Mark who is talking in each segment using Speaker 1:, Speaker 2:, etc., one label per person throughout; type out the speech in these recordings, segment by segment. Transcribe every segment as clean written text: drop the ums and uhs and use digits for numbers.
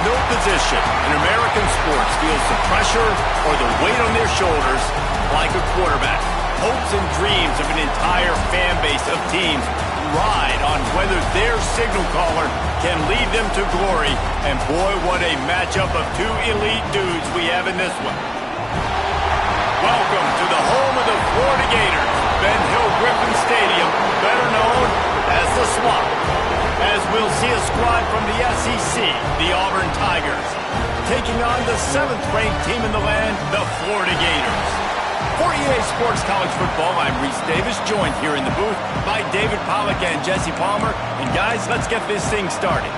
Speaker 1: No position in American sports feels the pressure or the weight on their shoulders like a quarterback. Hopes and dreams of an entire fan base of teams ride on whether their signal caller can lead them to glory. And boy, what a matchup of two elite dudes we have in this one. Welcome to the home of the Florida Gators, Ben Hill Griffin Stadium, better known as the Swamp. As we'll see a squad from the SEC, the Auburn Tigers, taking on the 7th-ranked team in the land, the Florida Gators. For EA Sports College Football, I'm Reese Davis, joined here in the booth by David Pollack and Jesse Palmer. And guys, let's get this thing started.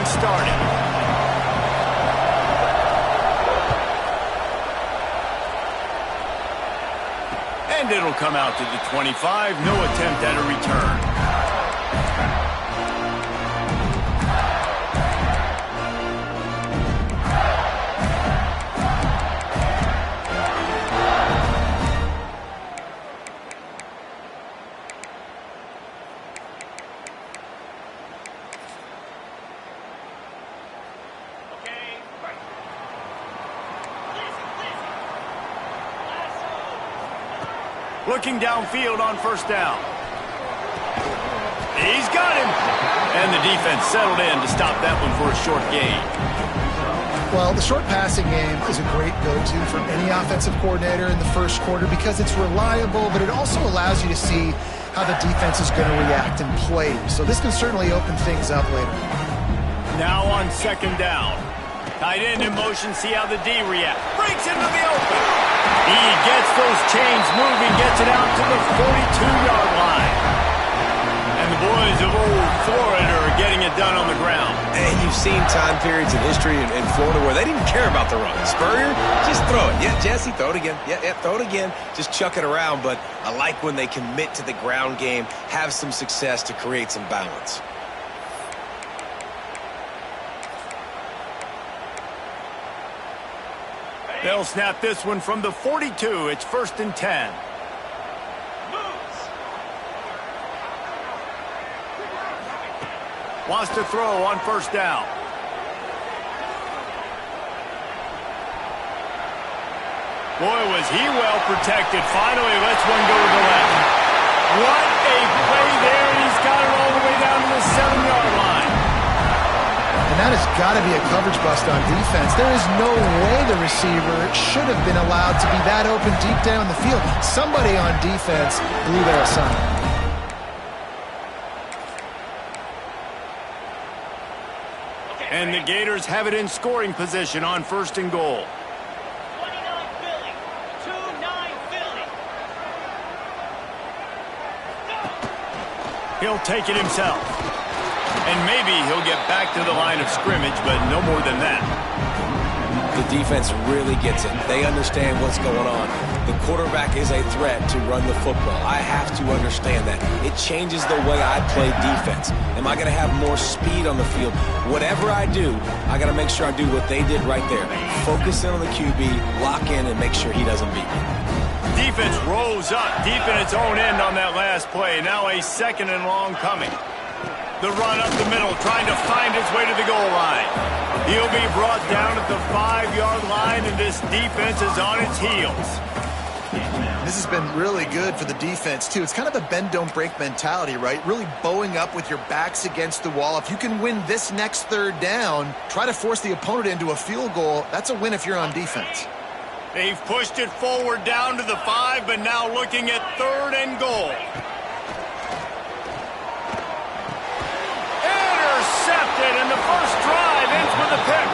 Speaker 1: Started. And it'll come out to the 25. No attempt at a return. Looking downfield on first down. He's got him. And the defense settled in to stop that one for a short gain.
Speaker 2: Well, the short passing game is a great go-to for any offensive coordinator in the first quarter because it's reliable, but it also allows you to see how the defense is going to react and play. So this can certainly open things up later.
Speaker 1: Now on second down. Tight end in motion, see how the D reacts. Breaks into the open. He gets those chains moving, gets it out to the 42-yard line. And the boys of old Florida are getting it done on the ground.
Speaker 3: And you've seen time periods in history in Florida where they didn't care about the run. Spurrier, just throw it. Yeah, Jesse, throw it again. Yeah, throw it again. Just chuck it around. But I like when they commit to the ground game, have some success to create some balance.
Speaker 1: They'll snap this one from the 42. It's 1st and 10. Wants to throw on first down. Boy, was he well protected. Finally lets one go to the left. What a play there, and he's got it all the way down to the 7-yard line.
Speaker 2: And that has got to be a coverage bust on defense. There is no way the receiver should have been allowed to be that open deep down the field. Somebody on defense blew their assignment.
Speaker 1: And the Gators have it in scoring position on 1st and goal.
Speaker 4: 29 Philly. 2-9 Philly.
Speaker 1: He'll take it himself. And maybe he'll get back to the line of scrimmage, but no more than that.
Speaker 3: The defense really gets it. They understand what's going on. The quarterback is a threat to run the football. I have to understand that. It changes the way I play defense. Am I going to have more speed on the field? Whatever I do, I got to make sure I do what they did right there. Focus in on the QB, lock in, and make sure he doesn't beat me.
Speaker 1: Defense rolls up deep in its own end on that last play. Now a 2nd and long coming. The run up the middle, trying to find his way to the goal line. He'll be brought down at the 5-yard line, and this defense is on its heels.
Speaker 2: This has been really good for the defense, too. It's kind of a bend-don't-break mentality, right? Really bowing up with your backs against the wall. If you can win this next 3rd down, try to force the opponent into a field goal. That's a win if you're on defense.
Speaker 1: They've pushed it forward down to the 5, but now looking at 3rd and goal. Intercepted, and the first drive ends with a pick.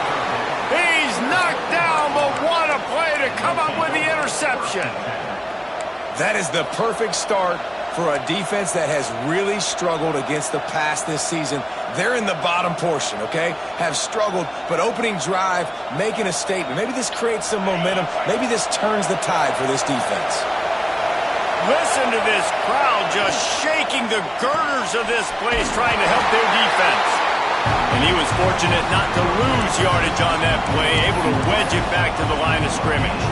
Speaker 1: He's knocked down, but what a play to come up with the interception.
Speaker 3: That is the perfect start for a defense that has really struggled against the pass this season. They're in the bottom portion, okay? Have struggled, but opening drive, making a statement. Maybe this creates some momentum. Maybe this turns the tide for this defense.
Speaker 1: Listen to this crowd just shaking the girders of this place trying to help their defense. And he was fortunate not to lose yardage on that play, able to wedge it back to the line of scrimmage.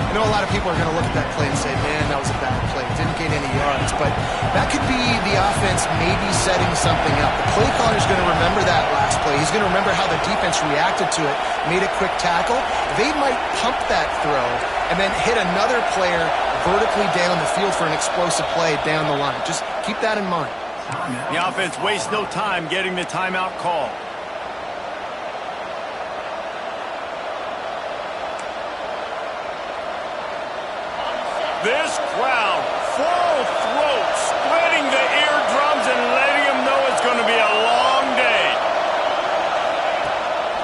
Speaker 2: I know a lot of people are going to look at that play and say, man, that was a bad play. It didn't gain any yards. But that could be the offense maybe setting something up. The play caller is going to remember that last play. He's going to remember how the defense reacted to it, made a quick tackle. They might pump that throw and then hit another player vertically down the field for an explosive play down the line. Just keep that in mind.
Speaker 1: The offense wastes no time getting the timeout call. This crowd, full throat, splitting the eardrums and letting them know it's going to be a long day.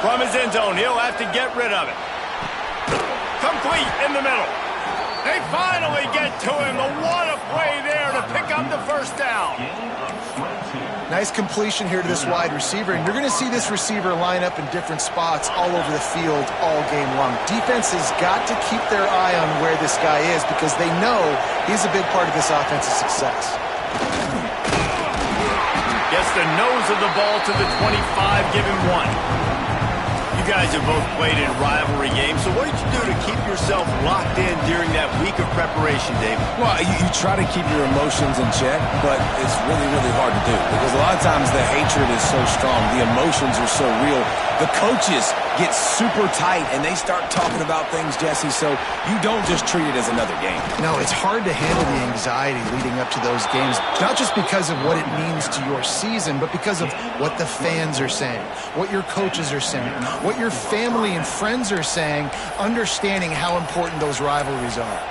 Speaker 1: From his end zone, he'll have to get rid of it. Complete in the middle. They finally get to him. What a play there to pick up the first down.
Speaker 2: Nice completion here to this wide receiver, and you're going to see this receiver line up in different spots all over the field all game long. Defense has got to keep their eye on where this guy is because they know he's a big part of this offense's success.
Speaker 1: Gets the nose of the ball to the 25, give him one. You guys have both played in rivalry games, so what did you do to keep yourself locked in during that week of preparation, David?
Speaker 3: Well, you try to keep your emotions in check, but it's really, really hard to do because a lot of times the hatred is so strong. The emotions are so real. The coaches get super tight, and they start talking about things, Jesse, so you don't just treat it as another game.
Speaker 2: No, it's hard to handle the anxiety leading up to those games, not just because of what it means to your season, but because of what the fans are saying, what your coaches are saying, what your family and friends are saying, understanding how important those rivalries are.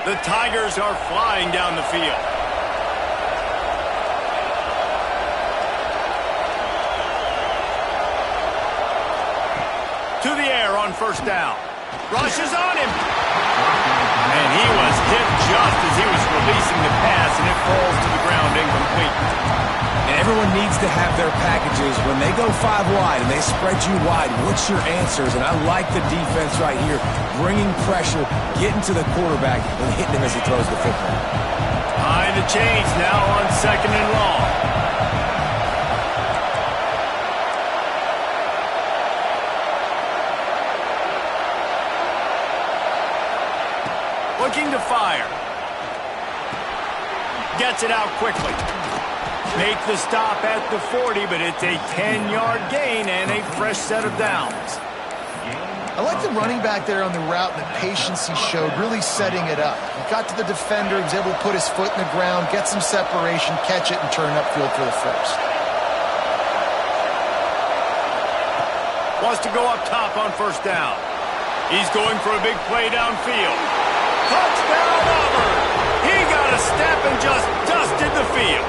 Speaker 1: The Tigers are flying down the field. To the air on first down. Rushes on him. And he was hit just as he was releasing the pass, and it falls to the ground incomplete.
Speaker 3: And everyone needs to have their packages. When they go 5 wide and they spread you wide, what's your answers? And I like the defense right here, bringing pressure, getting to the quarterback, and hitting him as he throws the football.
Speaker 1: Behind the chains now on second and long. Looking to fire. Gets it out quickly. Make the stop at the 40, but it's a 10-yard gain and a fresh set of downs.
Speaker 2: I like the running back there on the route and the patience he showed, really setting it up. He got to the defender, he was able to put his foot in the ground, get some separation, catch it, and turn upfield for the first.
Speaker 1: Wants to go up top on first down. He's going for a big play downfield. Touchdown, Auburn! He got a step and just dusted the field.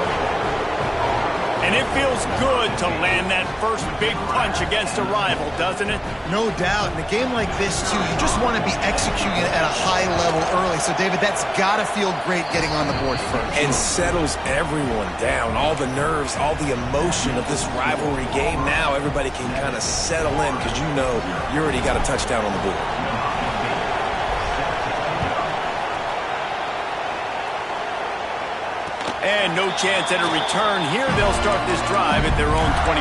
Speaker 1: And it feels good to land that first big punch against a rival, doesn't it?
Speaker 2: No doubt. In a game like this, too, you just want to be executing it at a high level early. So, David, that's got to feel great getting on the board first.
Speaker 3: And settles everyone down. All the nerves, all the emotion of this rivalry game. Now everybody can kind of settle in because you know you already got a touchdown on the board.
Speaker 1: And no chance at a return here. They'll start this drive at their own 25.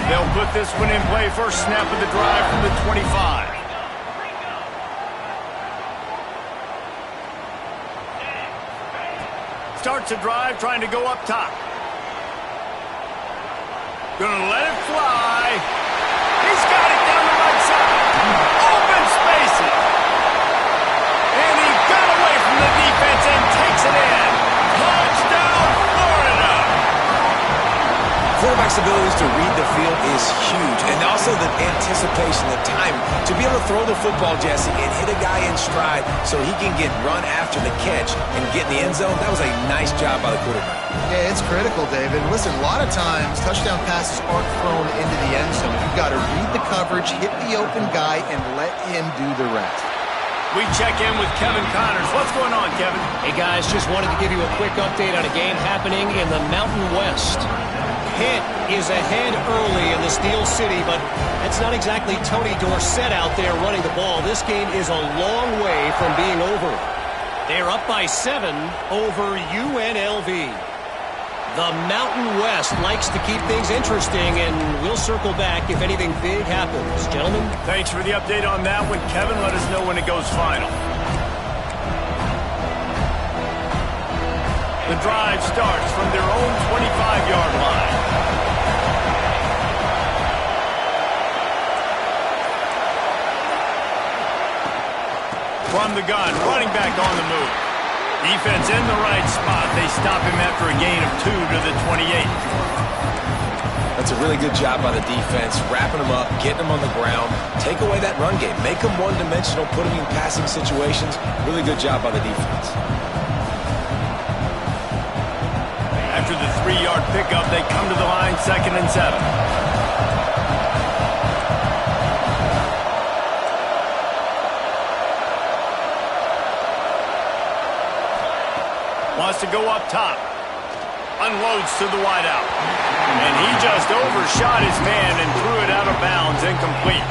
Speaker 1: They'll put this one in play. First snap of the drive from the 25. Starts a drive trying to go up top. Gonna let it fly. He's got it down the right side. Open spaces. And he got away from the defense and takes it in. Touchdown, Florida.
Speaker 3: Quarterback's abilities to read the field is huge. And also the anticipation, the time to be able to throw the football, Jesse, and hit a guy in stride so he can get run after the catch and get in the end zone. That was a nice job by the quarterback.
Speaker 2: Yeah, it's critical, David. Listen, a lot of times touchdown passes aren't thrown into the end zone. You've got to read the coverage, hit the open guy, and let him do the rest.
Speaker 1: We check in with Kevin Connors. What's going on, Kevin?
Speaker 5: Hey, guys, just wanted to give you a quick update on a game happening in the Mountain West. Pitt is ahead early in the Steel City, but that's not exactly Tony Dorsett out there running the ball. This game is a long way from being over. They're up by 7 over UNLV. The Mountain West likes to keep things interesting, and we'll circle back if anything big happens. Gentlemen?
Speaker 1: Thanks for the update on that one, Kevin. Let us know when it goes final. The drive starts from their own 25-yard line. From the gun, running back on the move. Defense in the right spot. They stop him after a gain of 2 to the 28.
Speaker 3: That's a really good job by the defense, wrapping them up, getting them on the ground, take away that run game, make them one-dimensional, put them in passing situations. Really good job by the defense.
Speaker 1: After the 3-yard pickup, they come to the line, 2nd and 7. Wants to go up top. Unloads to the wideout. And he just overshot his man and threw it out of bounds, incomplete.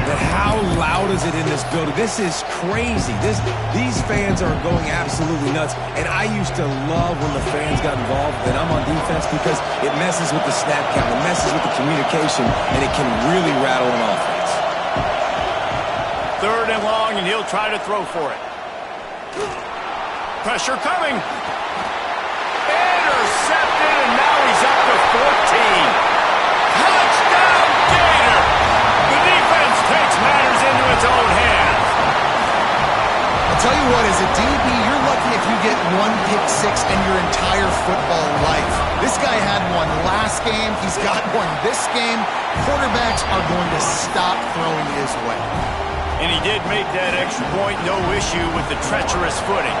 Speaker 6: But how loud is it in this building? This is crazy. These fans are going absolutely nuts. And I used to love when the fans got involved, and I'm on defense, because it messes with the snap count, it messes with the communication, and it can really rattle an offense.
Speaker 1: 3rd and long, and he'll try to throw for it. Pressure coming. Intercepted, and now he's up to 14. Touchdown, Gator! The defense takes matters into its own hands.
Speaker 2: I'll tell you what, as a DB, you're lucky if you get 1 pick six in your entire football life. This guy had one last game. He's got one this game. Quarterbacks are going to stop throwing his way.
Speaker 1: And he did make that extra point, no issue with the treacherous footing.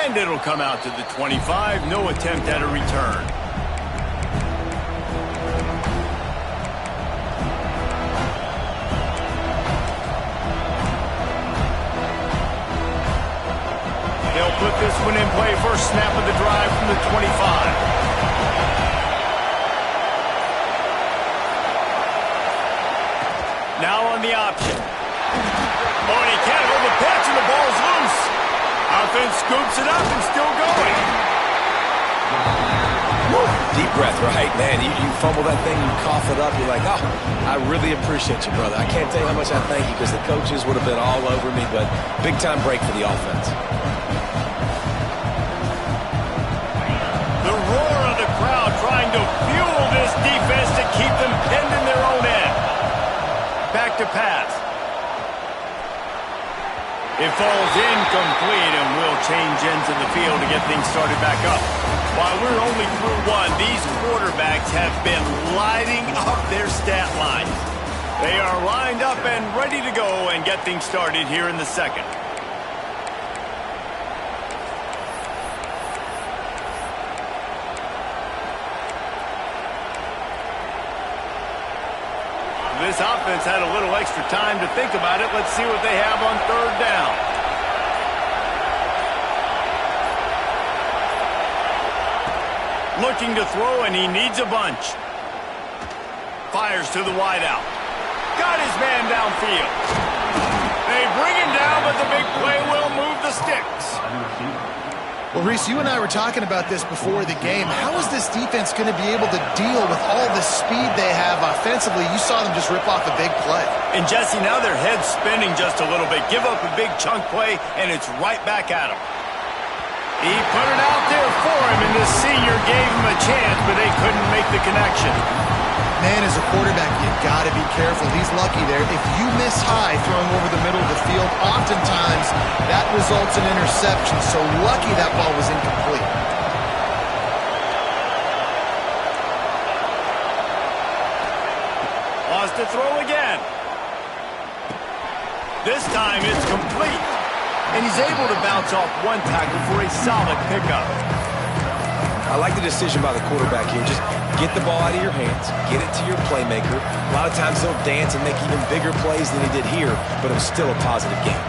Speaker 1: And it'll come out to the 25. No attempt at a return. They'll put this one in play. First snap of the drive from the 25. Now on the option. Oh, and he can't hold the pitch, and the ball's loose. Offense scoops it up and still going.
Speaker 3: Woo. Deep breath, right, man. You fumble that thing, you cough it up, you're like, oh, I really appreciate you, brother. I can't tell you how much I thank you, because the coaches would have been all over me, but big-time break for the offense.
Speaker 1: The roar of the crowd trying to fuel this defense to keep them pinned in their own end. Back to pass. It falls incomplete, and we'll change ends of the field to get things started back up. While we're only through 1, these quarterbacks have been lighting up their stat lines. They are lined up and ready to go and get things started here in the 2nd. This offense had a little extra time to think about it. Let's see what they have on 3rd down. Looking to throw, and he needs a bunch. Fires to the wideout. Got his man downfield. They bring him down, but the big play will move the sticks.
Speaker 2: Well, Reese, you and I were talking about this before the game. How is this defense going to be able to deal with all the speed they have offensively? You saw them just rip off a big play.
Speaker 1: And, Jesse, now their head's spinning just a little bit. Give up a big chunk play, and it's right back at them. He put it out there for him, and this senior gave him a chance, but they couldn't make the connection.
Speaker 2: Man, as a quarterback, you got to be careful. He's lucky there. If you miss high throwing over the middle of the field, oftentimes that results in interception. So lucky that ball was incomplete.
Speaker 1: Lost to throw again. This time it's complete. And he's able to bounce off one tackle for a solid pickup.
Speaker 3: I like the decision by the quarterback here. Just get the ball out of your hands, get it to your playmaker. A lot of times he'll dance and make even bigger plays than he did here, but it was still a positive game.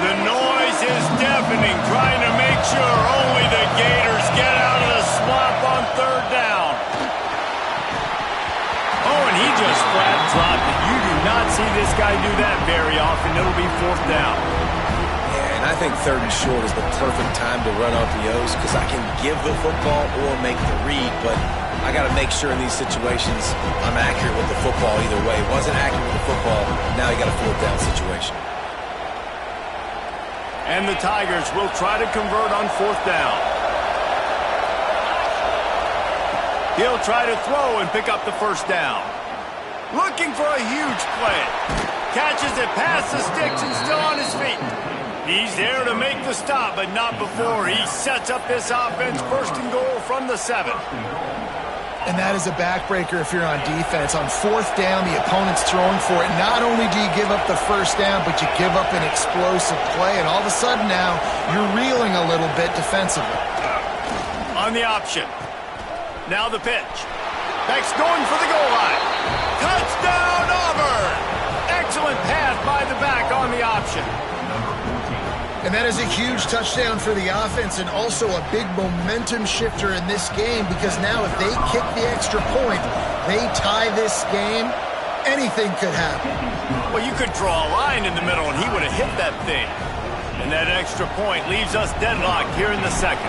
Speaker 1: The noise is deafening, trying to make sure only the Gators get out of the swamp on third down. Oh, and he just flat dropped it. You do not see this guy do that very often. It'll be fourth down.
Speaker 3: And I think third and short is the perfect time to run RPOs because I can give the football or make the read, but I got to make sure in these situations I'm accurate with the football either way. Wasn't accurate with the football, now you got a fourth down situation.
Speaker 1: And the Tigers will try to convert on fourth down. He'll try to throw and pick up the first down. Looking for a huge play. Catches it past the sticks and still on his feet. He's there to make the stop, but not before he sets up this offense first and goal from the 7.
Speaker 2: And that is a backbreaker if you're on defense. On fourth down, the opponent's throwing for it. Not only do you give up the first down, but you give up an explosive play. And all of a sudden now, you're reeling a little bit defensively.
Speaker 1: On the option. Now the pitch. Beck's going for the goal line. Touchdown, Auburn! Excellent pass by the back on the option.
Speaker 2: And that is a huge touchdown for the offense and also a big momentum shifter in this game because now if they kick the extra point, they tie this game, anything could happen.
Speaker 1: Well, you could draw a line in the middle and he would have hit that thing. And that extra point leaves us deadlocked here in the second.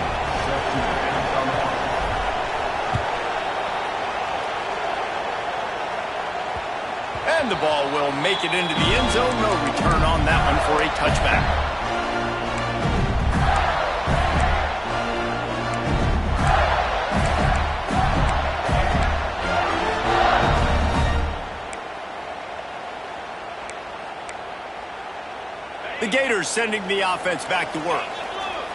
Speaker 1: And the ball will make it into the end zone. No return on that one for a touchback. The Gators sending the offense back to work.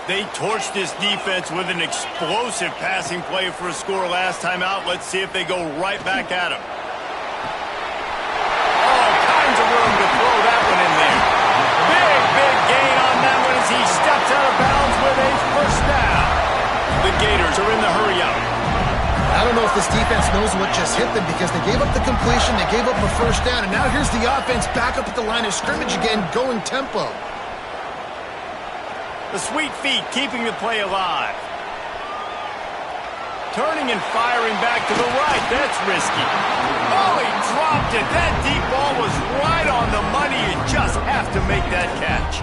Speaker 1: They torched this defense with an explosive passing play for a score last time out. Let's see if they go right back at him. All kinds of room to throw that one in there. Big gain on that one as he steps out of bounds with a first down. The Gators are in the hurry up.
Speaker 2: I don't know if this defense knows what just hit them because they gave up the completion, they gave up a first down, and now here's the offense back up at the line of scrimmage again, going tempo.
Speaker 1: The sweet feet keeping the play alive. Turning and firing back to the right. That's risky. Oh, he dropped it. That deep ball was right on the money. You just have to make that catch.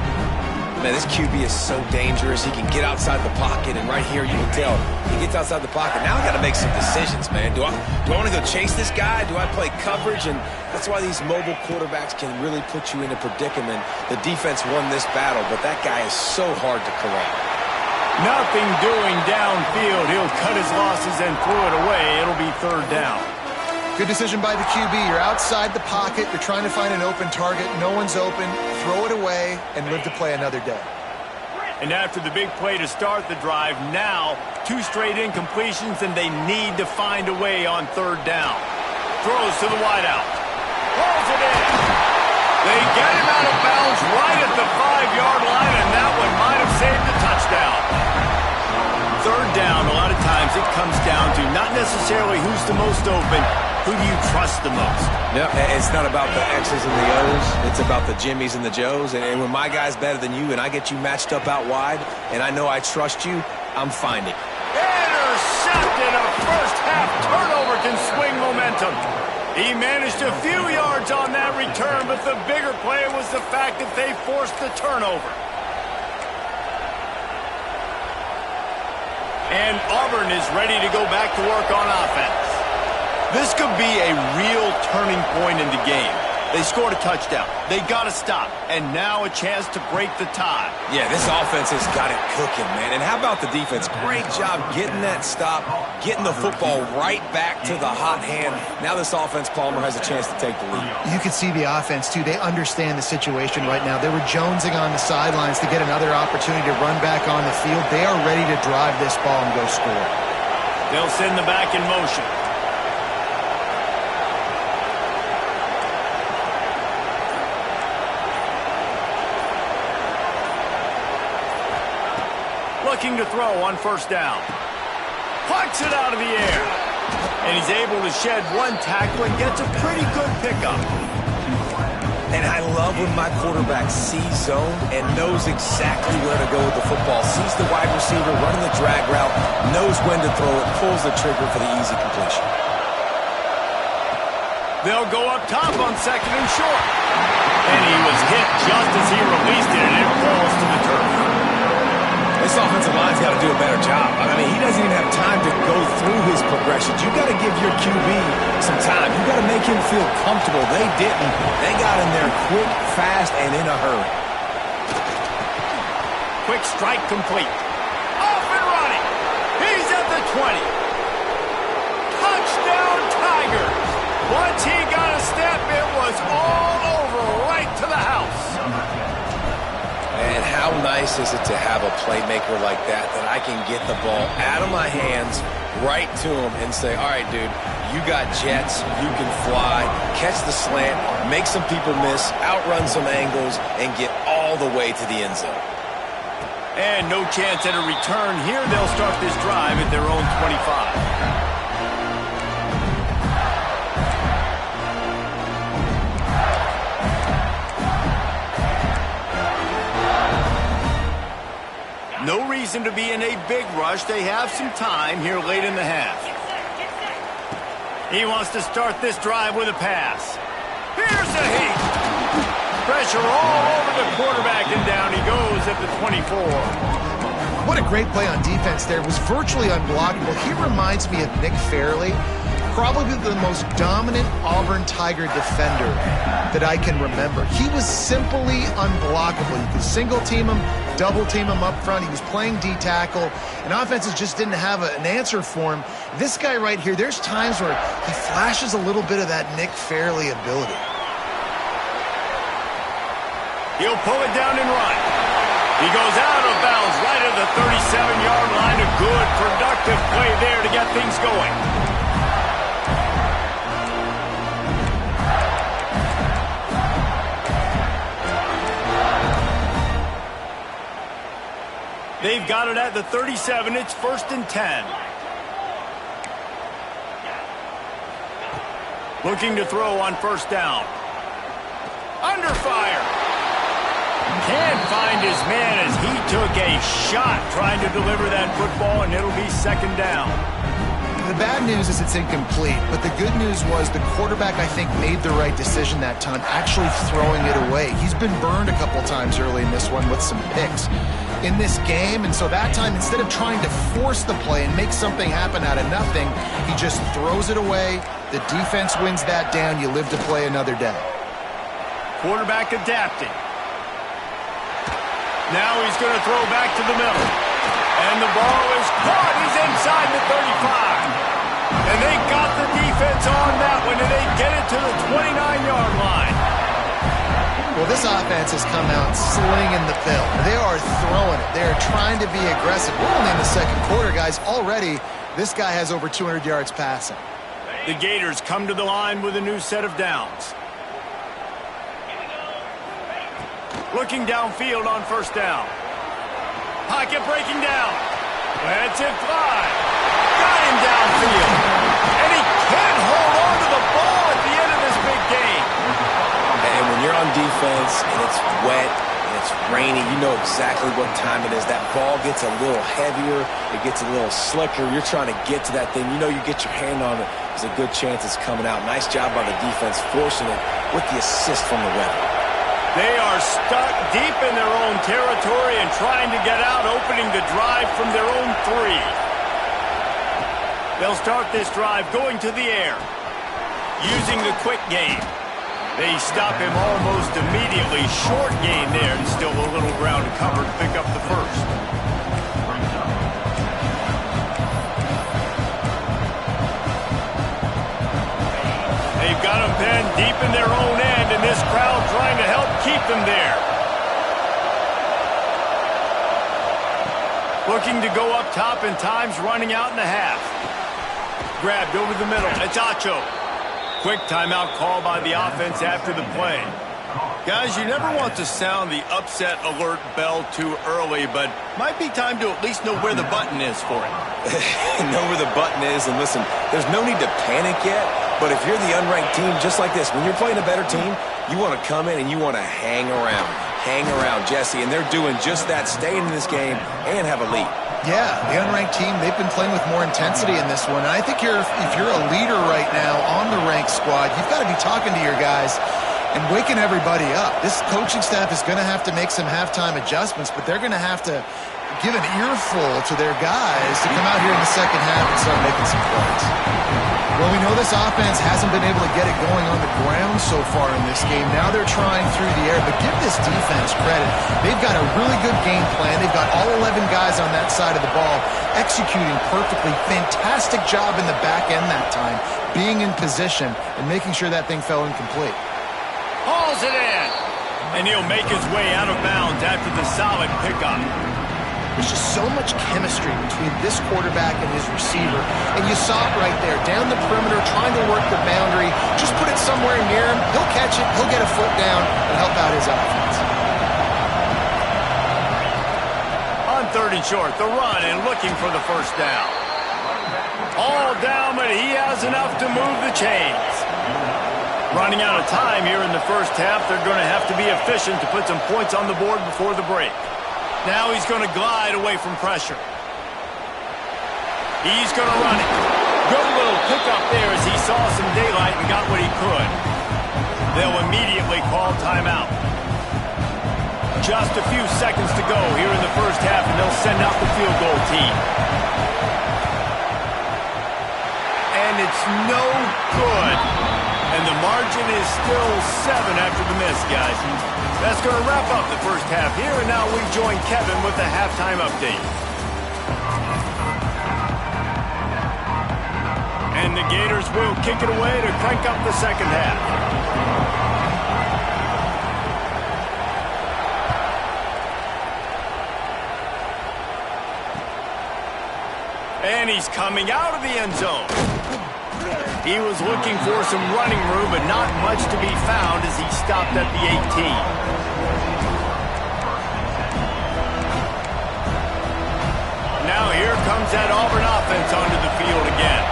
Speaker 3: Man, this QB is so dangerous. He can get outside the pocket, and right here you can tell he gets outside the pocket. Now I got to make some decisions, man. Do I want to go chase this guy? Do I play coverage? And that's why these mobile quarterbacks can really put you in a predicament. The defense won this battle, but that guy is so hard to corral.
Speaker 1: Nothing doing downfield. He'll cut his losses and throw it away. It'll be third down.
Speaker 2: Good decision by the QB. You're outside the pocket. You're trying to find an open target. No one's open. Throw it away and live to play another day.
Speaker 1: And after the big play to start the drive, now 2 straight incompletions, and they need to find a way on third down. Throws to the wideout. Pulls it in. They get him out of bounds right at the 5-yard line, and that one might have saved the touchdown. Third down, a lot of times it comes down to not necessarily who's the most open, who do you trust the most?
Speaker 3: No, it's not about the X's and the O's. It's about the Jimmies and the Joes. And when my guy's better than you and I get you matched up out wide and I know I trust you, I'm finding.
Speaker 1: Intercepted. A first-half turnover can swing momentum. He managed a few yards on that return, but the bigger play was the fact that they forced the turnover. And Auburn is ready to go back to work on offense. This could be a real turning point in the game. They scored a touchdown. They got to stop. And now a chance to break the tie.
Speaker 3: Yeah, this offense has got it cooking, man. And how about the defense? Great job getting that stop, getting the football right back to the hot hand. Now this offense, Palmer, has a chance to take the lead.
Speaker 2: You can see the offense, too. They understand the situation right now. They were jonesing on the sidelines to get another opportunity to run back on the field. They are ready to drive this ball and go score.
Speaker 1: They'll send the back in motion. Looking to throw on first down. Plucks it out of the air. And he's able to shed one tackle and gets a pretty good pickup.
Speaker 3: And I love when my quarterback sees zone and knows exactly where to go with the football. Sees the wide receiver running the drag route, knows when to throw it, pulls the trigger for the easy completion.
Speaker 1: They'll go up top on 2nd and short. And he was hit just as he released it, and it falls to the turf.
Speaker 3: This offensive line's got to do a better job. I mean, he doesn't even have time to go through his progressions. You got to give your QB some time. You got to make him feel comfortable. They didn't. They got in there quick, fast, and in a hurry.
Speaker 1: Quick strike complete. Off and running. He's at the 20. Touchdown Tigers. Once he got a step, it was all over right to the house.
Speaker 3: And how nice is it to have a playmaker like that I can get the ball out of my hands right to him and say, all right, dude, you got jets, you can fly, catch the slant, make some people miss, outrun some angles, and get all the way to the end zone.
Speaker 1: And no chance at a return here. They'll start this drive at their own 25. No reason to be in a big rush. They have some time here late in the half. He wants to start this drive with a pass. Here's a heat. Pressure all over the quarterback, and down he goes at the 24.
Speaker 2: What a great play on defense there. It was virtually unblockable. He reminds me of Nick Fairley, probably the most dominant Auburn Tiger defender that I can remember. He was simply unblockable. You could single team him, double team him up front. He was playing D-tackle, and offenses just didn't have an answer for him. This guy right here, there's times where he flashes a little bit of that Nick Fairley ability.
Speaker 1: He'll pull it down and run. He goes out of bounds right at the 37-yard line. A good, productive play there to get things going. They've got it at the 37. It's 1st and 10. Looking to throw on 1st down. Under fire. Can't find his man as he took a shot trying to deliver that football, and it'll be 2nd down.
Speaker 2: The bad news is it's incomplete, but the good news was the quarterback, I think, made the right decision that time, actually throwing it away. He's been burned a couple times early in this one with some picks in this game, and so that time, instead of trying to force the play and make something happen out of nothing, he just throws it away. The defense wins that down. You live to play another day.
Speaker 1: Quarterback adapting. Now he's going to throw back to the middle. And the ball is caught. He's inside the 35. And they got the defense on that one, and they get it to the 29-yard line.
Speaker 2: Well, this offense has come out slinging the pill. They are throwing it. They are trying to be aggressive. We're only in the 2nd quarter, guys. Already, this guy has over 200 yards passing.
Speaker 1: The Gators come to the line with a new set of downs. Looking downfield on 1st down. Pocket breaking down. Lets it fly. Got him downfield. And he can't hold on to the ball at the end of this big game.
Speaker 3: And when you're on defense and it's wet and it's rainy, you know exactly what time it is. That ball gets a little heavier. It gets a little slicker. You're trying to get to that thing. You know you get your hand on it. There's a good chance it's coming out. Nice job by the defense forcing it with the assist from the weather.
Speaker 1: They are stuck deep in their own territory and trying to get out, opening the drive from their own 3. They'll start this drive going to the air, using the quick game. They stop him almost immediately. Short gain there, and still a little ground to cover to pick up the 1st. They've got them pinned deep in their own end, and this crowd trying to help keep them there. Looking to go up top, and time's running out in the half. Grabbed over the middle. It's Acho. Quick timeout call by the offense after the play. Guys, you never want to sound the upset alert bell too early, but might be time to at least know where the button is for it.
Speaker 3: Know where the button is, and listen, there's no need to panic yet, but if you're the unranked team, just like this, when you're playing a better team, you want to come in and you want to hang around. Hang around, Jesse, and they're doing just that, staying in this game and have a lead.
Speaker 2: Yeah, the unranked team, they've been playing with more intensity in this one. And I think if you're a leader right now on the ranked squad, you've got to be talking to your guys and waking everybody up. This coaching staff is going to have to make some halftime adjustments, but they're going to have to give an earful to their guys to come out here in the second half and start making some plays. Well, we know this offense hasn't been able to get it going on the ground so far in this game. Now they're trying through the air, but give this defense credit. They've got a really good game plan. They've got all 11 guys on that side of the ball executing perfectly. Fantastic job in the back end that time, being in position and making sure that thing fell incomplete.
Speaker 1: Hauls it in. And he'll make his way out of bounds after the solid pickup.
Speaker 2: There's just so much chemistry between this quarterback and his receiver. And you saw it right there, down the perimeter, trying to work the boundary. Just put it somewhere near him. He'll catch it. He'll get a foot down and help out his offense.
Speaker 1: On 3rd and short, the run and looking for the first down. All down, but he has enough to move the chains. Running out of time here in the first half, they're going to have to be efficient to put some points on the board before the break. Now he's going to glide away from pressure. He's going to run it. Good little pickup there as he saw some daylight and got what he could. They'll immediately call timeout. Just a few seconds to go here in the first half, and they'll send out the field goal team. And it's no good. And the margin is still 7 after the miss, guys. That's going to wrap up the first half here, and now we join Kevin with the halftime update. And the Gators will kick it away to crank up the second half. And he's coming out of the end zone. He was looking for some running room, but not much to be found as he stopped at the 18. Now here comes that Auburn offense onto the field again.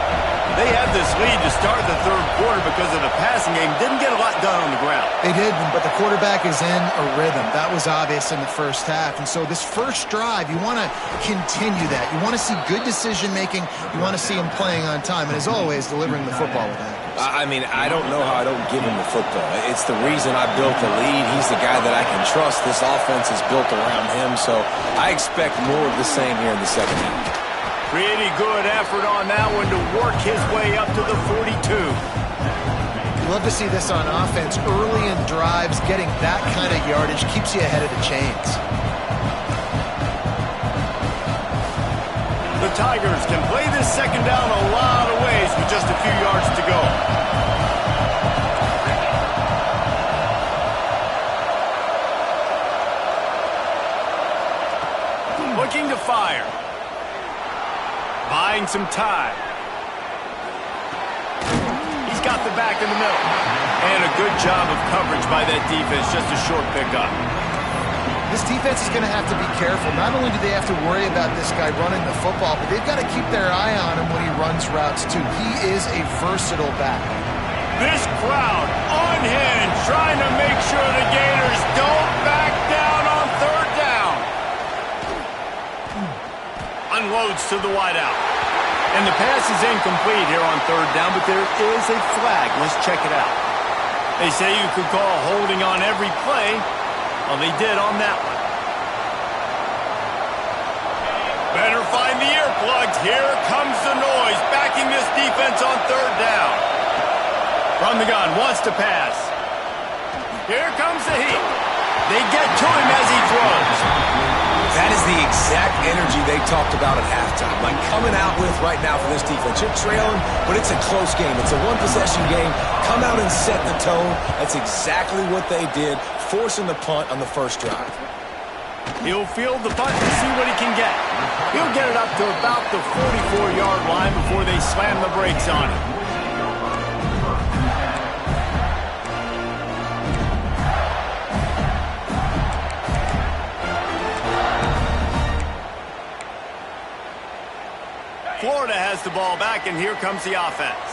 Speaker 1: They had this lead to start the third quarter because of the passing game. Didn't get a lot done on the ground.
Speaker 2: They did, but the quarterback is in a rhythm. That was obvious in the first half. And so this first drive, you want to continue that. You want to see good decision-making. You want to see him playing on time. And as always, delivering the football with accuracy.
Speaker 3: I mean, I don't know how I don't give him the football. It's the reason I built the lead. He's the guy that I can trust. This offense is built around him. So I expect more of the same here in the second half.
Speaker 1: Pretty good effort on that one to work his way up to the 42.
Speaker 2: Love to see this on offense. Early in drives, getting that kind of yardage keeps you ahead of the chains.
Speaker 1: The Tigers can play this second down a lot of ways with just a few yards to go. Looking to fire. Buying some time. He's got the back in the middle. And a good job of coverage by that defense. Just a short pickup.
Speaker 2: This defense is going to have to be careful. Not only do they have to worry about this guy running the football, but they've got to keep their eye on him when he runs routes, too. He is a versatile back.
Speaker 1: This crowd unhinged, trying to make sure the Gators don't back down on third down. Unloads to the wideout. And the pass is incomplete here on third down, but there is a flag. Let's check it out. They say you could call holding on every play. Well, they did on that one. Better find the earplugs. Here comes the noise, backing this defense on third down. From the gun, wants to pass. Here comes the heat. They get to him as he throws.
Speaker 3: That is the exact energy they talked about at halftime. Like coming out with right now for this defense. You're trailing, but it's a close game. It's a one-possession game. Come out and set the tone. That's exactly what they did, forcing the punt on the first drive.
Speaker 1: He'll field the punt and see what he can get. He'll get it up to about the 44-yard line before they slam the brakes on him. Florida has the ball back, and here comes the offense.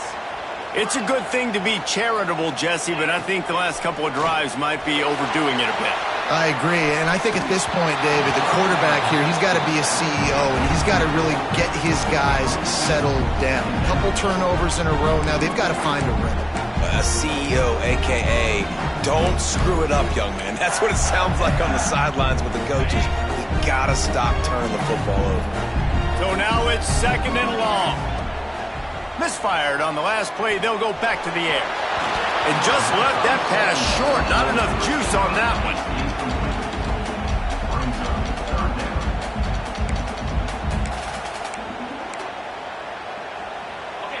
Speaker 1: It's a good thing to be charitable, Jesse, but I think the last couple of drives might be overdoing it a bit.
Speaker 2: I agree, and I think at this point, David, the quarterback here, he's got to be a CEO, and he's got to really get his guys settled down. A couple turnovers in a row now. They've got to find a rhythm.
Speaker 3: A CEO, a.k.a. don't screw it up, young man. That's what it sounds like on the sidelines with the coaches. We got to stop turning the football over.
Speaker 1: So now it's 2nd and long. Misfired on the last play. They'll go back to the air. And just left that pass short. Not enough juice on that one.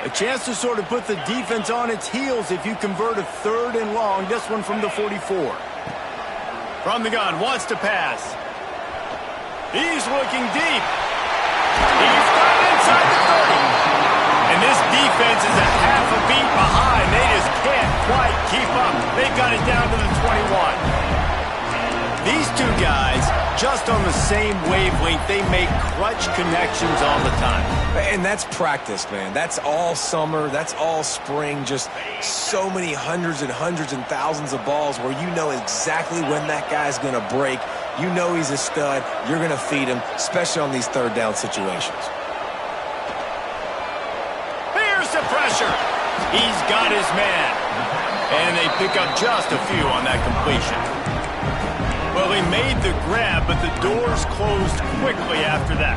Speaker 1: A chance to sort of put the defense on its heels if you convert a 3rd and long. This one from the 44. From the gun, wants to pass. He's looking deep. He's got it inside the 30. And this defense is a half a beat behind. They just can't quite keep up. They got it down to the 21. These two guys, just on the same wavelength, they make clutch connections all the time.
Speaker 3: And that's practice, man. That's all summer. That's all spring. Just so many hundreds and hundreds and thousands of balls where you know exactly when that guy's going to break. You know he's a stud. You're going to feed him, especially on these 3rd down situations.
Speaker 1: Here's the pressure. He's got his man. And they pick up just a few on that completion. Well, he made the grab, but the doors closed quickly after that.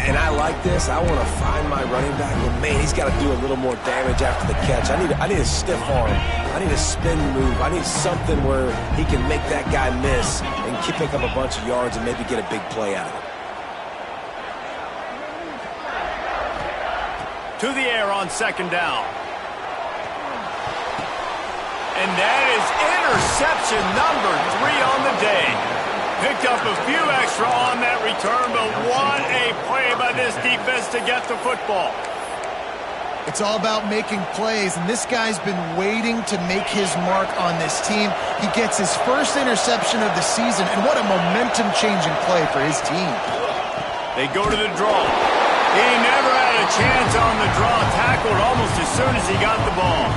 Speaker 3: And I like this. I want to find my running back, but man, he's got to do a little more damage after the catch. I need a stiff arm. I need a spin move. I need something where he can make that guy miss and pick up a bunch of yards and maybe get a big play out of it.
Speaker 1: To the air on 2nd down. And that is interception number 3 on the day. Picked up a few extra on that return, but what a play by this defense to get the football.
Speaker 2: It's all about making plays, and this guy's been waiting to make his mark on this team. He gets his first interception of the season, and what a momentum-changing play for his team.
Speaker 1: They go to the draw. He never had a chance on the draw, tackled almost as soon as he got the ball.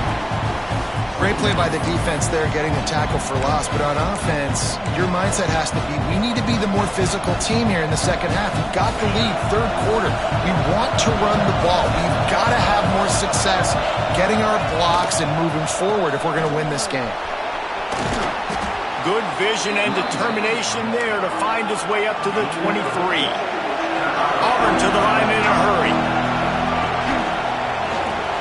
Speaker 2: Great play by the defense there, getting the tackle for loss. But on offense, your mindset has to be, we need to be the more physical team here in the 2nd half. We've got the lead, 3rd quarter. We want to run the ball. We've got to have more success getting our blocks and moving forward if we're going to win this game.
Speaker 1: Good vision and determination there to find his way up to the 23. Auburn to the line in a hurry.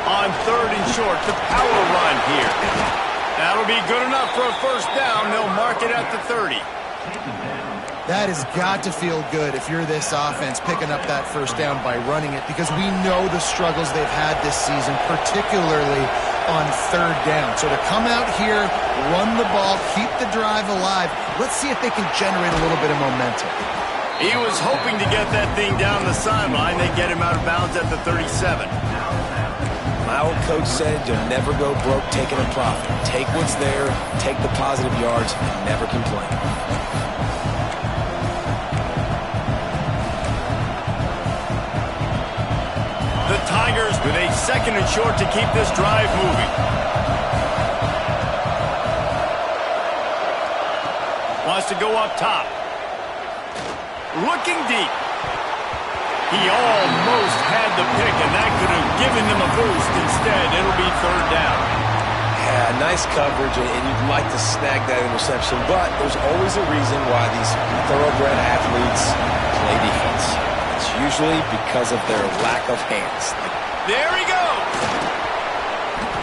Speaker 1: On 3rd and short, the power run here. That'll be good enough for a 1st down. They'll mark it at the 30.
Speaker 2: That has got to feel good if you're this offense picking up that 1st down by running it, because we know the struggles they've had this season, particularly on 3rd down. So to come out here, run the ball, keep the drive alive, let's see if they can generate a little bit of momentum.
Speaker 1: He was hoping to get that thing down the sideline. They get him out of bounds at the 37.
Speaker 3: My old coach said you'll never go broke taking a profit. Take what's there, take the positive yards, and never complain.
Speaker 1: The Tigers with a 2nd and short to keep this drive moving. Wants to go up top. Looking deep. He almost had the pick, and that could have given them a boost. Instead, it'll be 3rd down.
Speaker 3: Yeah, nice coverage, and you'd like to snag that interception, but there's always a reason why these thoroughbred athletes play defense. It's usually because of their lack of hands.
Speaker 1: There he goes.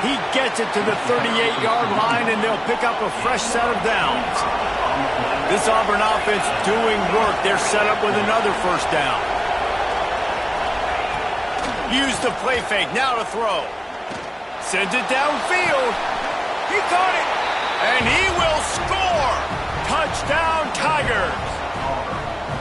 Speaker 1: He gets it to the 38-yard line, and they'll pick up a fresh set of downs. This Auburn offense doing work. They're set up with another 1st down. Use the play fake, now to throw. Sends it downfield. He caught it. And he will score. Touchdown, Tigers.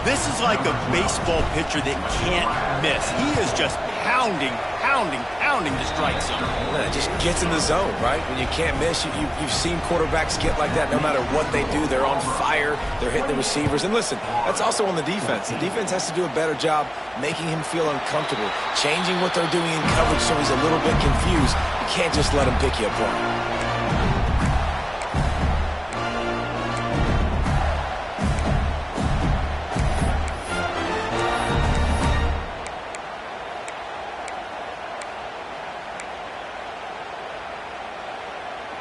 Speaker 1: This is like a baseball pitcher that can't miss. He is just pounding the strike zone.
Speaker 3: It just gets in the zone, right? When you can't miss, you've seen quarterbacks get like that no matter what they do. They're on fire. They're hitting the receivers. And listen, that's also on the defense. The defense has to do a better job making him feel uncomfortable, changing what they're doing in coverage so he's a little bit confused. You can't just let him pick you apart.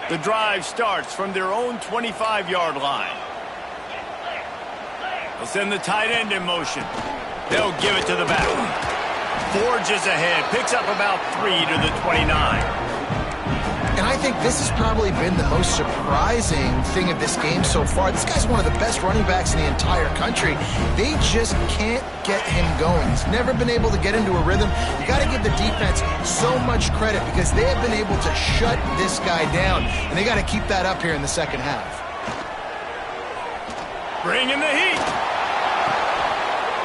Speaker 1: The drive starts from their own 25-yard line. They'll send the tight end in motion. They'll give it to the back. Forges ahead, picks up about 3 to the 29.
Speaker 2: And I think this has probably been the most surprising thing of this game so far. This guy's one of the best running backs in the entire country. They just can't get him going. He's never been able to get into a rhythm. You got to give the defense so much credit because they have been able to shut this guy down. And they got to keep that up here in the second half.
Speaker 1: Bring in the heat.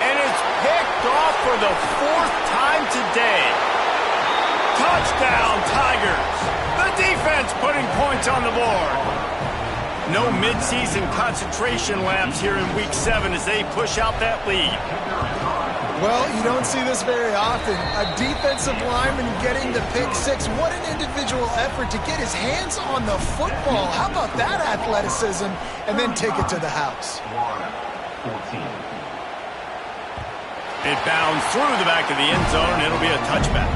Speaker 1: And it's picked off for the 4th time today. Touchdown, Tigers. The defense putting points on the board. No midseason concentration lapse here in Week 7 as they push out that lead.
Speaker 2: Well, you don't see this very often. A defensive lineman getting the pick six. What an individual effort to get his hands on the football. How about that athleticism? And then take it to the house.
Speaker 1: It bounds through the back of the end zone, and it'll be a touchback.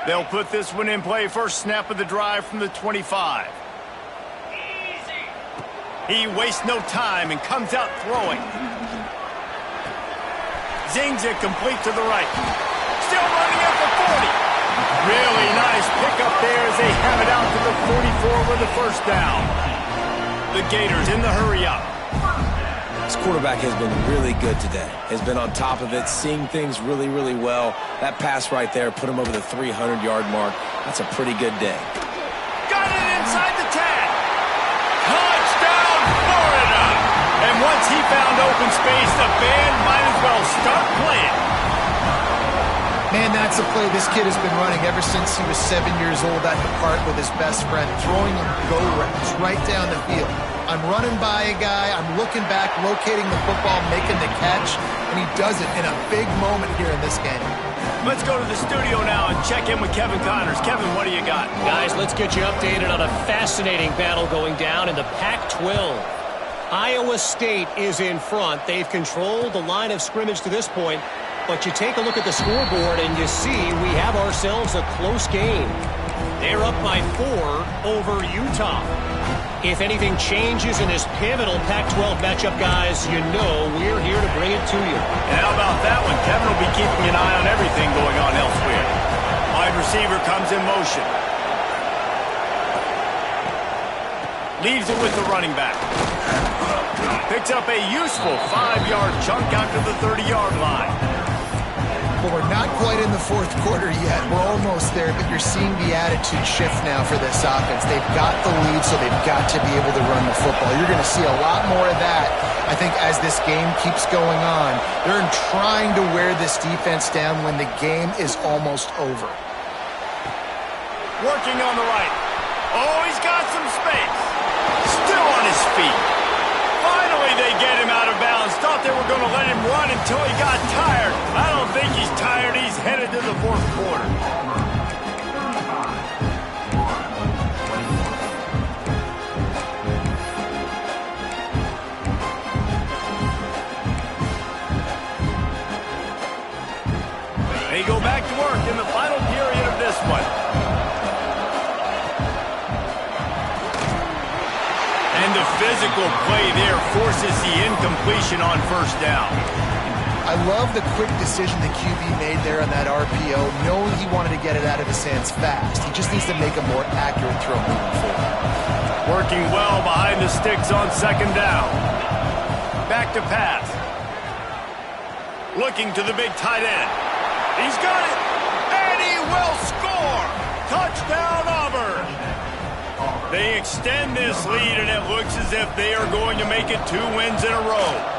Speaker 1: They'll put this one in play. First snap of the drive from the 25. He wastes no time and comes out throwing. Zings it complete to the right. Still running at the 40. Really nice pickup there as they have it out to the 44 with the first down. The Gators in the hurry up.
Speaker 3: This quarterback has been really good today. Has been on top of it, seeing things really, really well. That pass right there put him over the 300-yard mark. That's a pretty good day.
Speaker 1: Got it inside the 10. Touchdown, Florida! And once he found open space, the band might as well start playing.
Speaker 2: Man, that's a play this kid has been running ever since he was 7 years old at the park with his best friend, throwing him go routes right down the field. I'm running by a guy, I'm looking back, locating the football, making the catch, and he does it in a big moment here in this game.
Speaker 1: Let's go to the studio now and check in with Kevin Connors. Kevin, what do you got?
Speaker 5: Guys, let's get you updated on a fascinating battle going down in the Pac-12. Iowa State is in front. They've controlled the line of scrimmage to this point, but you take a look at the scoreboard and you see we have ourselves a close game. They're up by 4 over Utah. If anything changes in this pivotal Pac-12 matchup, guys, you know we're here to bring it to you.
Speaker 1: And how about that one? Kevin will be keeping an eye on everything going on elsewhere. Wide receiver comes in motion. Leaves it with the running back. Picks up a useful 5-yard chunk out to the 30-yard line.
Speaker 2: Well, we're not quite in the fourth quarter yet. We're almost there, but you're seeing the attitude shift now for this offense. They've got the lead, so they've got to be able to run the football. You're going to see a lot more of that, I think, as this game keeps going on. They're trying to wear this defense down when the game is almost over.
Speaker 1: Working on the right. Oh, he's got some space. Still on his feet. Finally, they get him out of bounds. Thought they were going to let him run until he got tired. I don't think he's tired. He's headed to the fourth quarter. They go back to work in the final period of this one. And the physical play there forces the incompletion on first down.
Speaker 2: I love the quick decision the QB made there on that RPO, knowing he wanted to get it out of his hands fast. He just needs to make a more accurate throw moving forward.
Speaker 1: Working well behind the sticks on second down. back to pass. Looking to the big tight end. He's got it, and he will score. Touchdown, Auburn. They extend this lead, and it looks as if they are going to make it 2 wins in a row.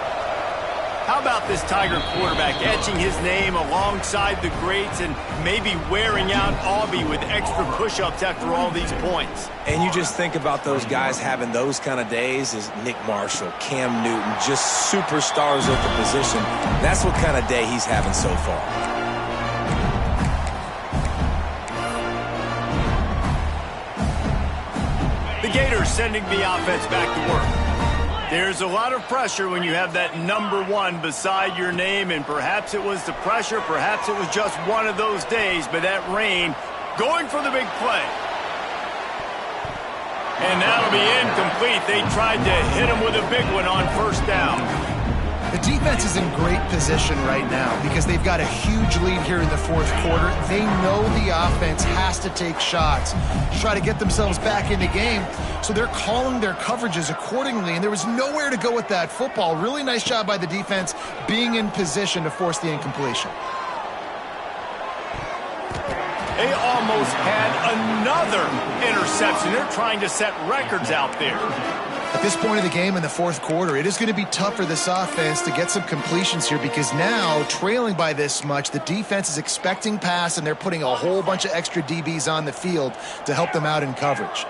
Speaker 1: How about this Tiger quarterback etching his name alongside the greats and maybe wearing out Aubie with extra push-ups after all these points?
Speaker 3: And you just think about those guys having those kind of days as Nick Marshall, Cam Newton, just superstars of the position. That's what kind of day he's having so far.
Speaker 1: The Gators sending the offense back to work. There's a lot of pressure when you have that number 1 beside your name, and perhaps it was the pressure, perhaps it was just one of those days, but that rain going for the big play. And that'll be incomplete. They tried to hit him with a big one on first down.
Speaker 2: The defense is in great position right now because they've got a huge lead here in the fourth quarter. They know the offense has to take shots to try to get themselves back in the game, so they're calling their coverages accordingly, and there was nowhere to go with that football. Really nice job by the defense being in position to force the incompletion.
Speaker 1: They almost had another interception. They're trying to set records out there.
Speaker 2: At this point of the game in the fourth quarter, it is going to be tough for this offense to get some completions here because now, trailing by this much, the defense is expecting pass, and they're putting a whole bunch of extra DBs on the field to help them out in coverage.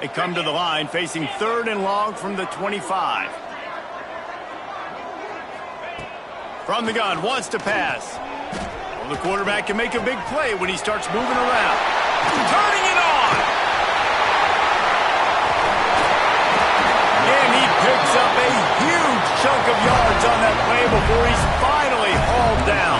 Speaker 1: They come to the line facing 3rd and long from the 25. From the gun, wants to pass. Well, the quarterback can make a big play when he starts moving around. Turning it on! And he picks up a huge chunk of yards on that play before he's finally hauled down.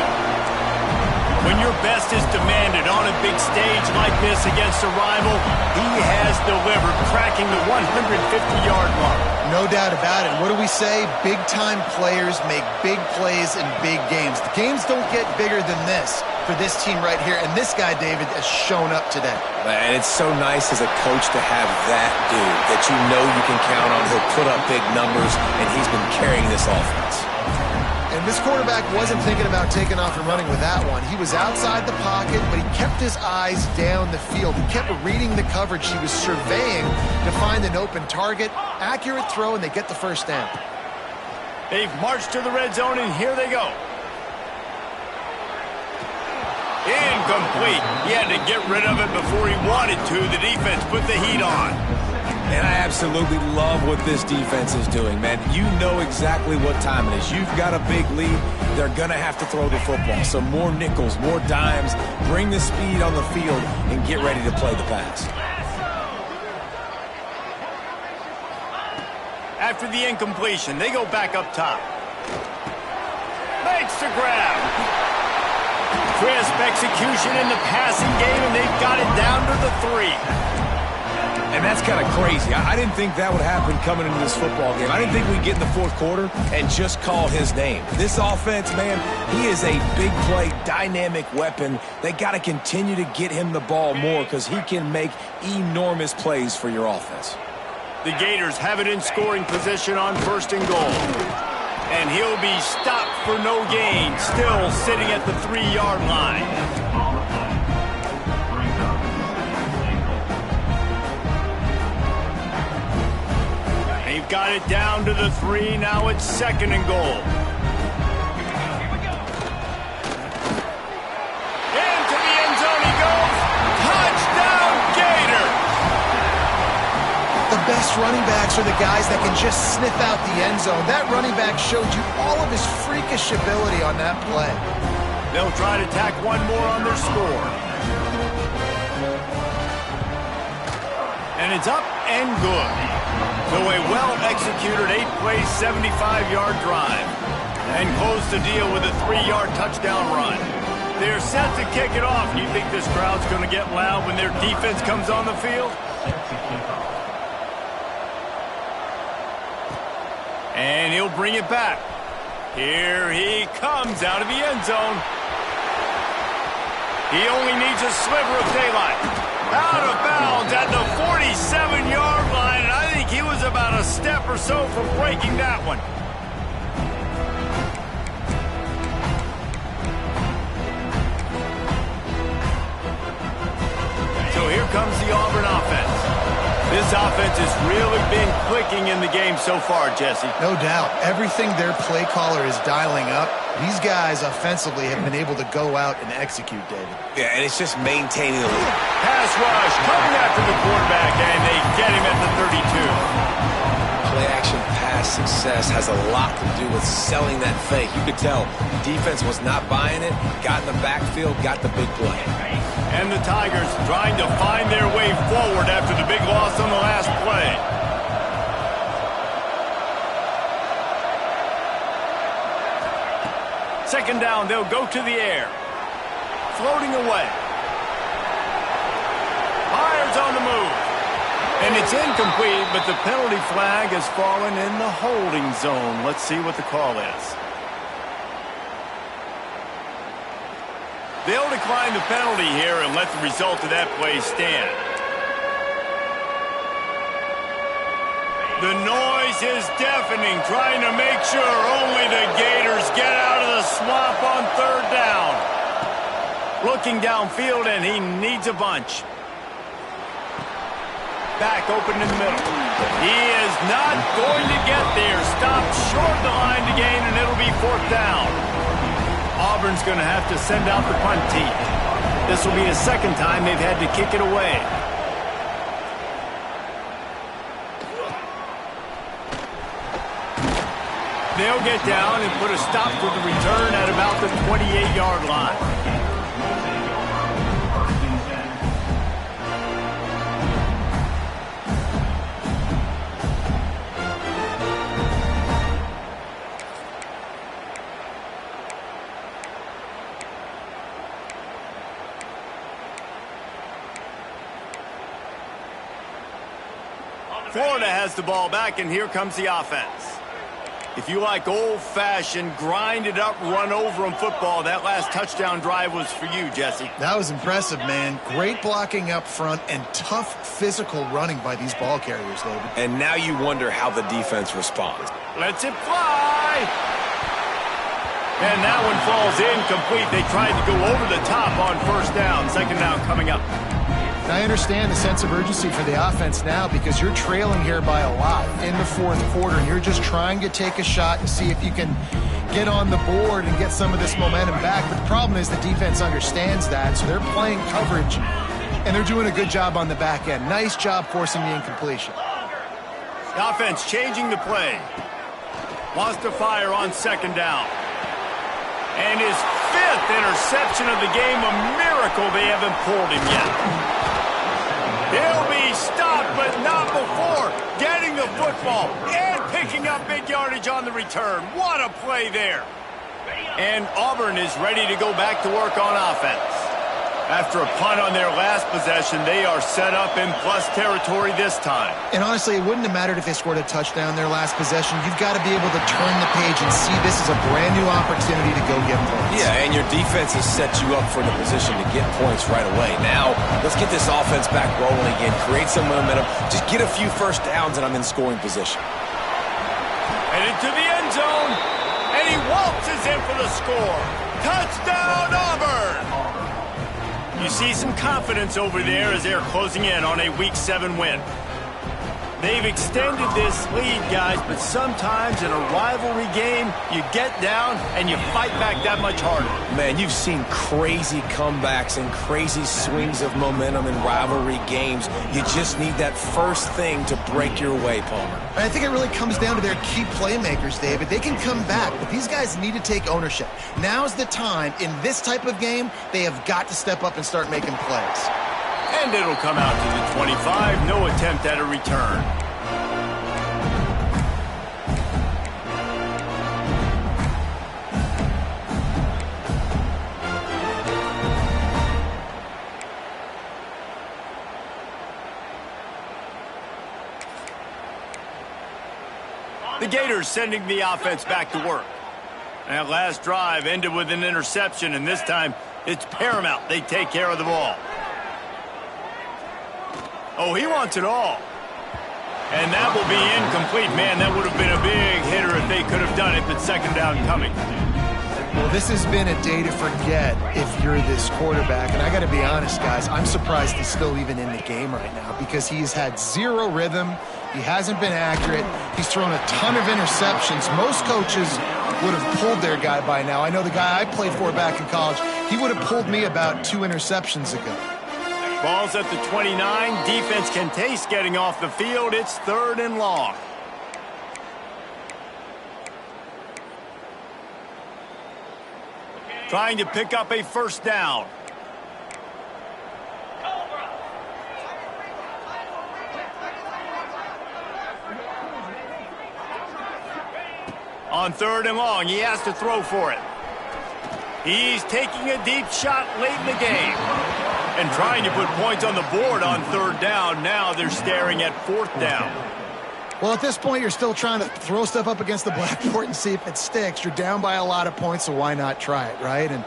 Speaker 1: When your best is demanded on a big stage like this against a rival, he has delivered, cracking the 150-yard mark.
Speaker 2: No doubt about it. What do we say? Big-time players make big plays in big games. The games don't get bigger than this for this team right here, and this guy, David, has shown up today.
Speaker 3: And it's so nice as a coach to have that dude that you know you can count on. He'll put up big numbers, and he's been carrying this offense.
Speaker 2: And this quarterback wasn't thinking about taking off and running with that one. He was outside the pocket, but he kept his eyes down the field. He kept reading the coverage. He was surveying to find an open target. Accurate throw, and they get the first down.
Speaker 1: They've marched to the red zone, and here they go. Incomplete. He had to get rid of it before he wanted to. The defense put the heat on.
Speaker 3: And I absolutely love what this defense is doing, man. You know exactly what time it is. You've got a big lead. They're going to have to throw the football. So more nickels, more dimes. Bring the speed on the field and get ready to play the pass.
Speaker 1: After the incompletion, they go back up top. Makes the grab. Crisp execution in the passing game, and they've got it down to the 3.
Speaker 3: And that's kind of crazy. I didn't think that would happen coming into this football game. I didn't think we'd get in the fourth quarter and just call his name. This offense, man, he is a big play, dynamic weapon. They got to continue to get him the ball more because he can make enormous plays for your offense.
Speaker 1: The Gators have it in scoring position on 1st and goal. And he'll be stopped for no gain, still sitting at the 3-yard line. They've got it down to the 3. Now it's 2nd and goal. Into the end zone he goes. Touchdown, Gators!
Speaker 2: The best running backs are the guys that can just sniff out the end zone. That running back showed you all of his freakish ability on that play.
Speaker 1: They'll try to tack one more on their score. And it's up and good. So a well-executed 8-play, 75-yard drive. And close the deal with a 3-yard touchdown run. They're set to kick it off. You think this crowd's going to get loud when their defense comes on the field? And he'll bring it back. Here he comes out of the end zone. He only needs a sliver of daylight. Out of bounds at the 47-yard line, and I think he was about a step or so from breaking that one. comes the Auburn offense. This offense has really been clicking in the game so far, Jesse.
Speaker 2: No doubt. Everything their play caller is dialing up, these guys offensively have been able to go out and execute, David.
Speaker 3: Yeah, and it's just maintaining the lead.
Speaker 1: Pass rush coming after the quarterback, and they get him at the 32.
Speaker 3: Play-action pass success has a lot to do with selling that fake. You could tell defense was not buying it, got in the backfield, got the big play.
Speaker 1: And the Tigers trying to find their way forward after the big loss on the last play. Second down, they'll go to the air. Floating away. Fires on the move. And it's incomplete, but the penalty flag has fallen in the holding zone. Let's see what the call is. They'll decline the penalty here and let the result of that play stand. The noise is deafening, trying to make sure only the Gators get out of the swamp on third down. Looking downfield, and he needs a bunch. Back open in the middle. He is not going to get there. Stopped short of the line to gain, and it'll be fourth down. Auburn's going to have to send out the punt team. This will be the second time they've had to kick it away. They'll get down and put a stop to the return at about the 28-yard line. Florida has the ball back, and here comes the offense. If you like old-fashioned, grind-it-up, run-over-'em football, that last touchdown drive was for you, Jesse.
Speaker 2: That was impressive, man. Great blocking up front and tough physical running by these ball carriers, David.
Speaker 3: And now you wonder how the defense responds.
Speaker 1: Lets it fly. And that one falls incomplete. They tried to go over the top on first down. Second down coming up.
Speaker 2: I understand the sense of urgency for the offense now because you're trailing here by a lot in the fourth quarter, and you're just trying to take a shot and see if you can get on the board and get some of this momentum back. But the problem is the defense understands that, so they're playing coverage, and they're doing a good job on the back end. Nice job forcing the incompletion.
Speaker 1: The offense changing the play. Wants to fire on second down. And his fifth interception of the game, a miracle they haven't pulled him yet. He'll be stopped, but not before getting the football and picking up big yardage on the return. What a play there. And Auburn is ready to go back to work on offense. After a punt on their last possession, they are set up in plus territory this time.
Speaker 2: And honestly, it wouldn't have mattered if they scored a touchdown their last possession. You've got to be able to turn the page and see this is a brand new opportunity to go get points.
Speaker 3: Yeah, and your defense has set you up for the position to get points right away. Now, let's get this offense back rolling again, create some momentum, just get a few first downs, and I'm in scoring position.
Speaker 1: And into the end zone, and he waltzes in for the score. Touchdown, Auburn! You see some confidence over there as they're closing in on a Week 7 win. They've extended this lead, guys, but sometimes in a rivalry game, you get down and you fight back that much harder.
Speaker 3: Man, you've seen crazy comebacks and crazy swings of momentum in rivalry games. You just need that first thing to break your way, Palmer.
Speaker 2: And I think it really comes down to their key playmakers, David. They can come back, but these guys need to take ownership. Now's the time. In this type of game, they have got to step up and start making plays.
Speaker 1: And it'll come out to the 25. No attempt at a return. The Gators sending the offense back to work. That last drive ended with an interception, and this time it's paramount they take care of the ball. Oh, he wants it all. And that will be incomplete. Man, that would have been a big hitter if they could have done it, but second down coming.
Speaker 2: Well, this has been a day to forget if you're this quarterback. And I got to be honest, guys, I'm surprised he's still even in the game right now because he's had zero rhythm. He hasn't been accurate. He's thrown a ton of interceptions. Most coaches would have pulled their guy by now. I know the guy I played for back in college, he would have pulled me about 2 interceptions ago.
Speaker 1: Ball's at the 29. Defense can taste getting off the field. It's 3rd and long. Trying to pick up a 1st down. On 3rd and long, he has to throw for it. He's taking a deep shot late in the game. And trying to put points on the board on 3rd down. Now they're staring at 4th down.
Speaker 2: Well, at this point, you're still trying to throw stuff up against the blackboard and see if it sticks. You're down by a lot of points, so why not try it, right? And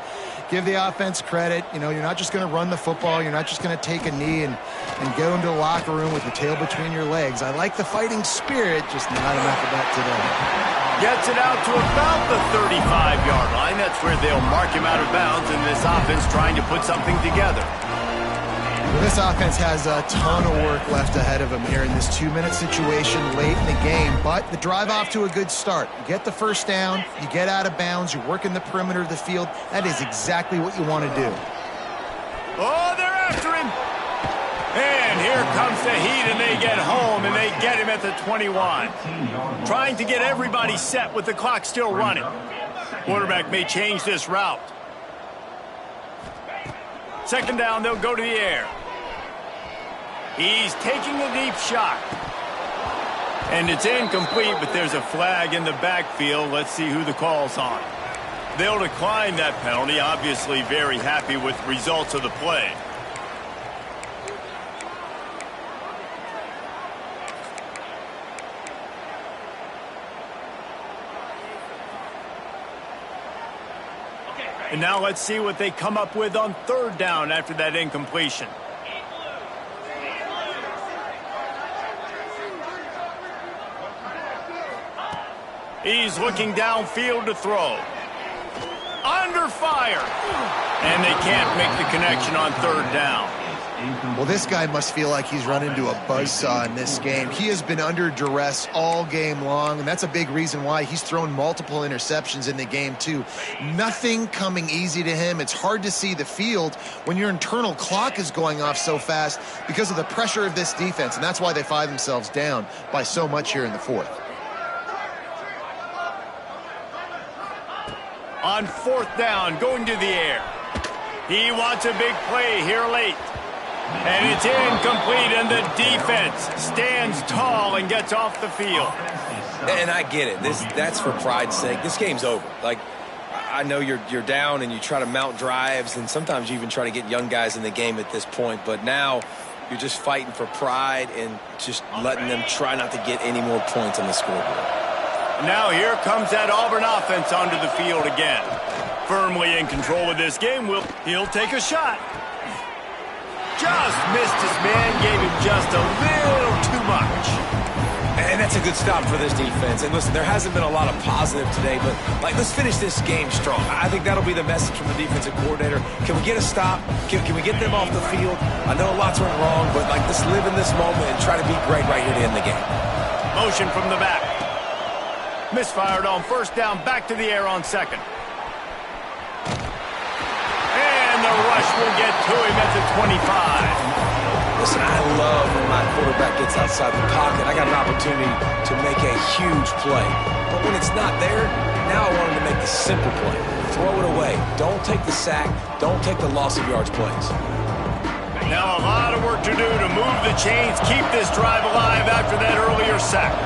Speaker 2: give the offense credit. You know, you're not just going to run the football. You're not just going to take a knee and go into the locker room with your tail between your legs. I like the fighting spirit, just not enough of that today.
Speaker 1: Gets it out to about the 35-yard line. That's where they'll mark him out of bounds, and this offense trying to put something together.
Speaker 2: Well, this offense has a ton of work left ahead of them here in this 2-minute situation late in the game, but the drive off to a good start. You get the 1st down, you get out of bounds, you're working the perimeter of the field. That is exactly what you want to do.
Speaker 1: Oh, they're after him. And here comes the heat, and they get home, and they get him at the 21. Trying to get everybody set with the clock still running. Quarterback may change this route. 2nd down, they'll go to the air. He's taking a deep shot. And it's incomplete, but there's a flag in the backfield. Let's see who the call's on. They'll decline that penalty. Obviously very happy with the results of the play. And now let's see what they come up with on 3rd down after that incompletion. He's looking downfield to throw. Under fire. And they can't make the connection on 3rd down.
Speaker 2: Well, this guy must feel like he's run into a buzzsaw in this game. He has been under duress all game long, and that's a big reason why he's thrown multiple interceptions in the game, too. Nothing coming easy to him. It's hard to see the field when your internal clock is going off so fast because of the pressure of this defense, and that's why they find themselves down by so much here in the 4th.
Speaker 1: On 4th down, going to the air. He wants a big play here late. And it's incomplete, and the defense stands tall and gets off the field.
Speaker 3: And I get it. That's for pride's sake. This game's over. Like, I know you're down and you try to mount drives, and sometimes you even try to get young guys in the game at this point. But now you're just fighting for pride and just letting them try not to get any more points on the scoreboard.
Speaker 1: Now here comes that Auburn offense onto the field again. Firmly in control of this game. He'll take a shot. Just missed his man, gave him just a little too much.
Speaker 3: And that's a good stop for this defense. And listen, there hasn't been a lot of positive today, but let's finish this game strong. I think that'll be the message from the defensive coordinator. Can we get a stop? Can we get them off the field? I know lots went wrong, but let's live in this moment and try to be great right here to end the game.
Speaker 1: Motion from the back. Misfired on 1st down, back to the air on 2nd. And the rush will get to him at the 25.
Speaker 3: Listen, I love when my quarterback gets outside the pocket. I got an opportunity to make a huge play. But when it's not there, now I want him to make the simple play. Throw it away. Don't take the sack. Don't take the loss of yards plays.
Speaker 1: Now a lot of work to do to move the chains, keep this drive alive after that earlier sack.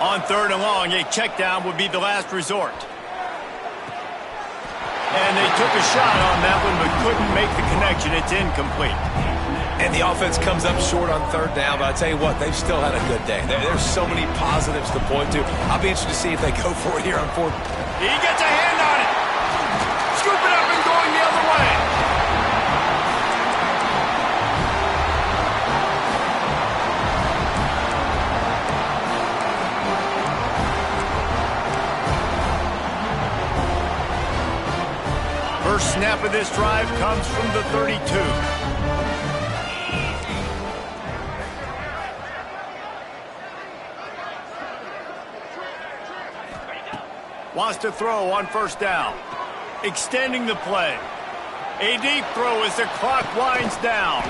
Speaker 1: On 3rd and long, a check down would be the last resort. And they took a shot on that one, but couldn't make the connection. It's incomplete.
Speaker 3: And the offense comes up short on 3rd down, but I tell you what, they've still had a good day. There's so many positives to point to. I'll be interested to see if they go for it here on 4th.
Speaker 1: He gets a hand on it. Scoop it up and going the other way. half of this drive comes from the 32. Wants to throw on first down. Extending the play. A deep throw as the clock winds down.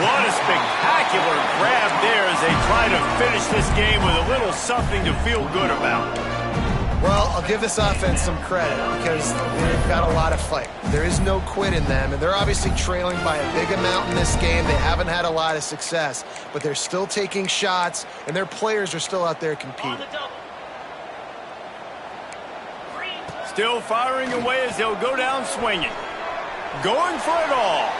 Speaker 1: What a spectacular grab there as they try to finish this game with a little something to feel good about.
Speaker 2: Well, I'll give this offense some credit because they've got a lot of fight. There is no quit in them, and they're obviously trailing by a big amount in this game. They haven't had a lot of success, but they're still taking shots, and their players are still out there competing.
Speaker 1: Still firing away as they'll go down swinging. Going for it all.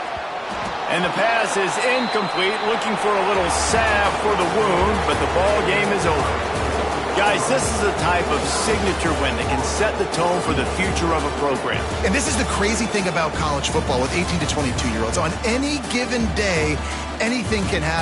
Speaker 1: And the pass is incomplete, looking for a little salve for the wound, but the ball game is over. Guys, this is the type of signature win that can set the tone for the future of a program.
Speaker 2: And this is the crazy thing about college football with 18 to 22-year-olds. On any given day, anything can happen.